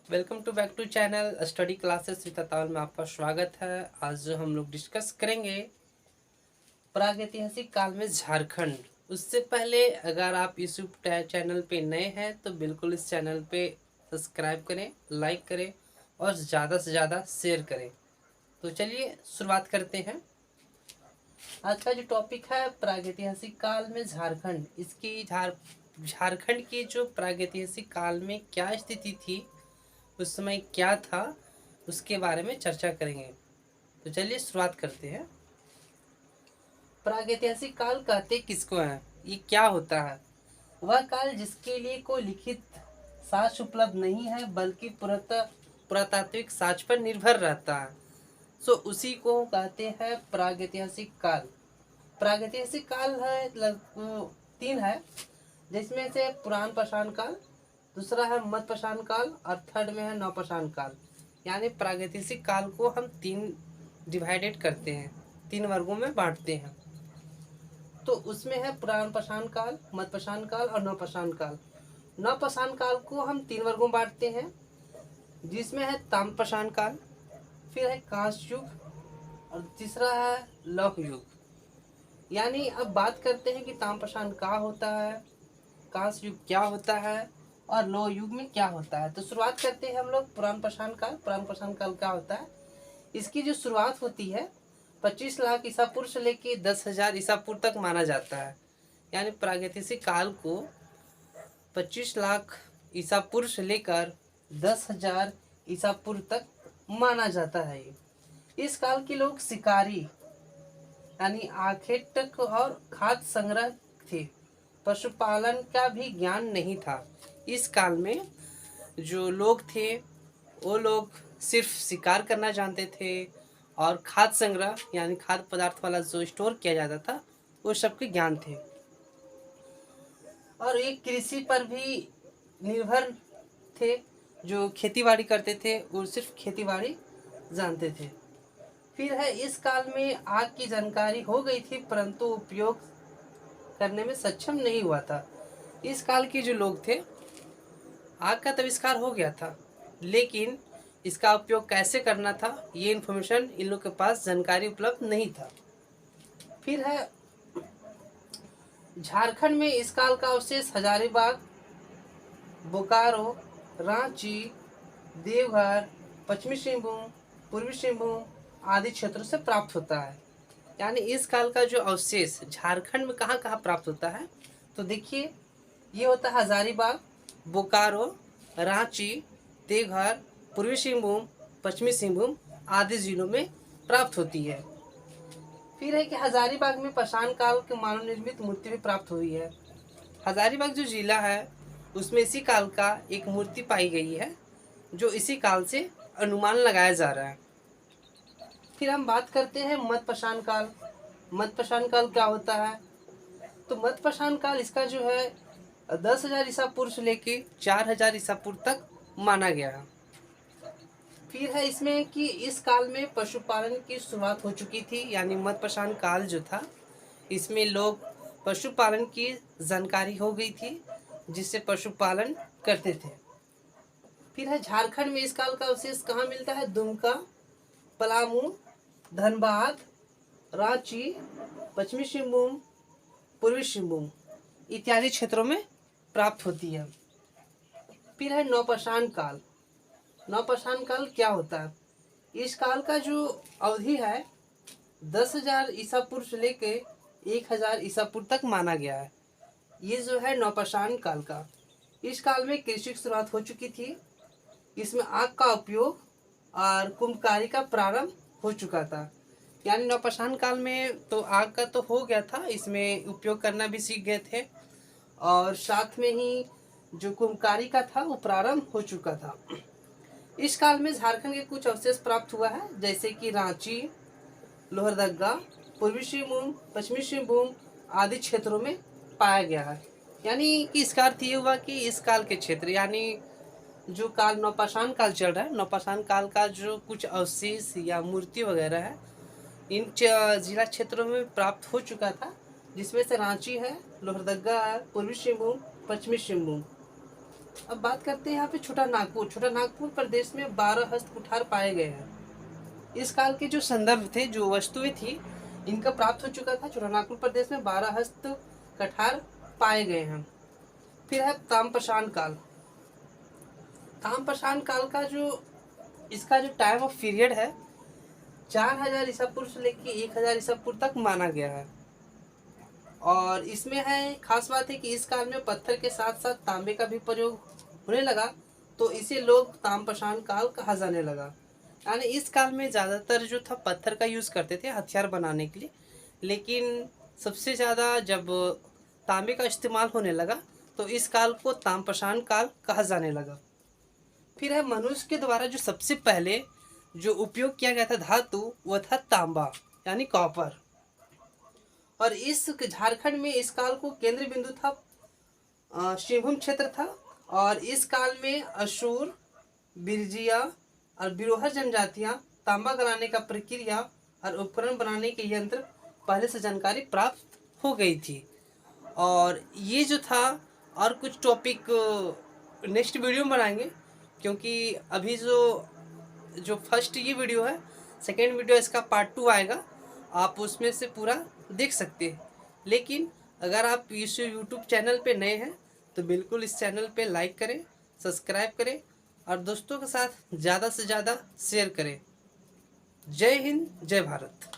Welcome to back to channel study classes with Atal में आपका स्वागत है। आज जो हम लोग डिस्कस करेंगे प्रागैतिहासिक काल में झारखंड। उससे पहले अगर आप इस चैनल पे नए हैं तो बिल्कुल इस चैनल पे सब्सक्राइब करें, लाइक करें और ज़्यादा से ज़्यादा शेयर करें। तो चलिए शुरुआत करते हैं। आज का जो टॉपिक है प्रागैतिहासिक काल में झारखंड। इसकी झारखंड की जो प्रागैतिहासिक काल में क्या स्थिति थी, उस समय क्या था, उसके बारे में चर्चा करेंगे। तो चलिए शुरुआत करते हैं। प्रागैतिहासिक काल कहते किसको हैं? ये क्या होता है? वह काल जिसके लिए कोई लिखित साक्ष्य उपलब्ध नहीं है बल्कि पुरातात्विक साक्ष्य पर निर्भर रहता है, सो उसी को कहते हैं प्रागैतिहासिक काल। प्रागैतिहासिक काल है तीन है, जिसमें से पुराण पाषाण काल, दूसरा है मध्य पाषाण काल और थर्ड में है नवपाषाण काल। यानी प्रागैतिहासिक काल को हम तीन डिवाइडेड करते हैं, तीन वर्गों में बांटते हैं। तो उसमें है पुराण पाषाण काल, मध्य पाषाण काल और नवपाषाण काल। नवपाषाण काल को हम तीन वर्गों में बांटते हैं, जिसमें है ताम्रपाषाण काल, फिर है कांस्य युग और तीसरा है लौह युग। यानी अब बात करते हैं कि ताम्रपाषाण क्या होता है, कांस्य युग क्या होता है और लौह युग में क्या होता है। तो शुरुआत करते हैं हम लोग पुराण पाषाण काल। पुराण पाषाण काल क्या होता है? इसकी जो शुरुआत होती है 25 लाख ईसा पूर्व से लेके 10,000 ईसा पूर्व तक माना जाता है। यानी प्रागैतिहासिक काल को 25 लाख ईसा पूर्व से लेकर 10,000 ईसा पूर्व तक माना जाता है। इस काल के लोग शिकारी यानी आखेटक और खाद्य संग्रह थे। पशुपालन का भी ज्ञान नहीं था। इस काल में जो लोग थे वो लोग सिर्फ शिकार करना जानते थे और खाद्य संग्रह यानी खाद्य पदार्थ वाला जो स्टोर किया जाता था वो सबके ज्ञान थे। और एक कृषि पर भी निर्भर थे, जो खेतीबाड़ी करते थे वो सिर्फ खेतीबाड़ी जानते थे। फिर है इस काल में आग की जानकारी हो गई थी परंतु उपयोग करने में सक्षम नहीं हुआ था। इस काल के जो लोग थे, आग का आविष्कार हो गया था लेकिन इसका उपयोग कैसे करना था ये इन्फॉर्मेशन इन लोग के पास जानकारी उपलब्ध नहीं था। फिर है झारखंड में इस काल का अवशेष हजारीबाग, बोकारो, रांची, देवघर, पश्चिमी सिंहभूम, पूर्वी सिंहभूम आदि क्षेत्रों से प्राप्त होता है। यानी इस काल का जो अवशेष झारखंड में कहाँ कहाँ प्राप्त होता है, तो देखिए ये होता है हजारीबाग, बोकारो, रांची, देवघर, पूर्वी सिंहभूम, पश्चिमी सिंहभूम आदि जिलों में प्राप्त होती है। फिर है कि हजारीबाग में पाषाण काल के मानव निर्मित मूर्ति भी प्राप्त हुई है। हजारीबाग जो जिला है उसमें इसी काल का एक मूर्ति पाई गई है, जो इसी काल से अनुमान लगाया जा रहा है। फिर हम बात करते हैं मध्य पाषाण काल। मध्य पाषाण काल क्या होता है? तो मध्य पाषाण काल इसका जो है 10,000 ईसा पूर्व से लेके 4,000 ईसा पूर्व तक माना गया है। फिर है इसमें कि इस काल में पशुपालन की शुरुआत हो चुकी थी। यानी मध्य पाषाण काल जो था इसमें लोग पशुपालन की जानकारी हो गई थी, जिससे पशुपालन करते थे। फिर है झारखंड में इस काल का अवशेष कहाँ मिलता है? दुमका, पलामू, धनबाद, रांची, पश्चिमी सिंहभूम, पूर्वी सिंहभूम इत्यादि क्षेत्रों में प्राप्त होती है। फिर है नवपाषाण काल। नवपाषाण काल क्या होता है? इस काल का जो अवधि है 10,000 ईसा पूर्व से लेके 1,000 ईसा पूर्व तक माना गया है। ये जो है नवपाषाण काल का। इस काल में कृषि की शुरुआत हो चुकी थी। इसमें आग का उपयोग और कुम्भकारी का प्रारंभ हो चुका था। यानी नवपाषाण काल में तो आग का तो हो गया था, इसमें उपयोग करना भी सीख गए थे और साथ में ही जो कुम्भकारी का था वो प्रारंभ हो चुका था। इस काल में झारखंड के कुछ अवशेष प्राप्त हुआ है, जैसे कि रांची, लोहरदगा, पूर्वी सिंहभूम, पश्चिमी सिंहभूम आदि क्षेत्रों में पाया गया है। यानी कि इसका अर्थ ये हुआ कि इस काल के क्षेत्र यानी जो काल नवपाषाण काल चल रहा है, नवपाषाण काल का जो कुछ अवशेष या मूर्ति वगैरह है इन जिला क्षेत्रों में प्राप्त हो चुका था, जिसमें से रांची है, लोहरदगा है, पूर्वी सिंहभूम, पश्चिमी सिंहभूम। अब बात करते हैं यहाँ पे छोटा नागपुर। छोटा नागपुर प्रदेश में 12 हस्त कुठार पाए गए हैं। इस काल के जो संदर्भ थे, जो वस्तुएं थी, इनका प्राप्त हो चुका था। छोटा नागपुर प्रदेश में 12 हस्त कठार पाए गए हैं। फिर है ताम्रपाषाण काल। ताम्रपाषाण काल का जो इसका जो टाइम ऑफ पीरियड है 4000 ईसा पूर्व से लेकर 1000 ईसा पूर्व तक माना गया है। और इसमें है खास बात है कि इस काल में पत्थर के साथ साथ तांबे का भी प्रयोग होने लगा, तो इसे लोग ताम्रपाषाण काल कहा जाने लगा। यानी इस काल में ज़्यादातर जो था पत्थर का यूज़ करते थे हथियार बनाने के लिए, लेकिन सबसे ज़्यादा जब तांबे का इस्तेमाल होने लगा तो इस काल को ताम्रपाषाण काल कहा जाने लगा। फिर है मनुष्य के द्वारा जो सबसे पहले जो उपयोग किया गया था धातु, वह था तांबा यानी कॉपर। और इस झारखंड में इस काल को केंद्र बिंदु था शिवभूम क्षेत्र था। और इस काल में असुर, बिरजिया और बिरोहर जनजातियां तांबा गलाने का प्रक्रिया और उपकरण बनाने के यंत्र पहले से जानकारी प्राप्त हो गई थी। और ये जो था और कुछ टॉपिक नेक्स्ट वीडियो में बनाएंगे, क्योंकि अभी जो फर्स्ट ये वीडियो है, सेकेंड वीडियो इसका पार्ट 2 आएगा, आप उसमें से पूरा देख सकते हैं। लेकिन अगर आप इस यूट्यूब चैनल पे नए हैं तो बिल्कुल इस चैनल पे लाइक करें, सब्सक्राइब करें और दोस्तों के साथ ज़्यादा से ज़्यादा शेयर करें। जय हिंद, जय भारत।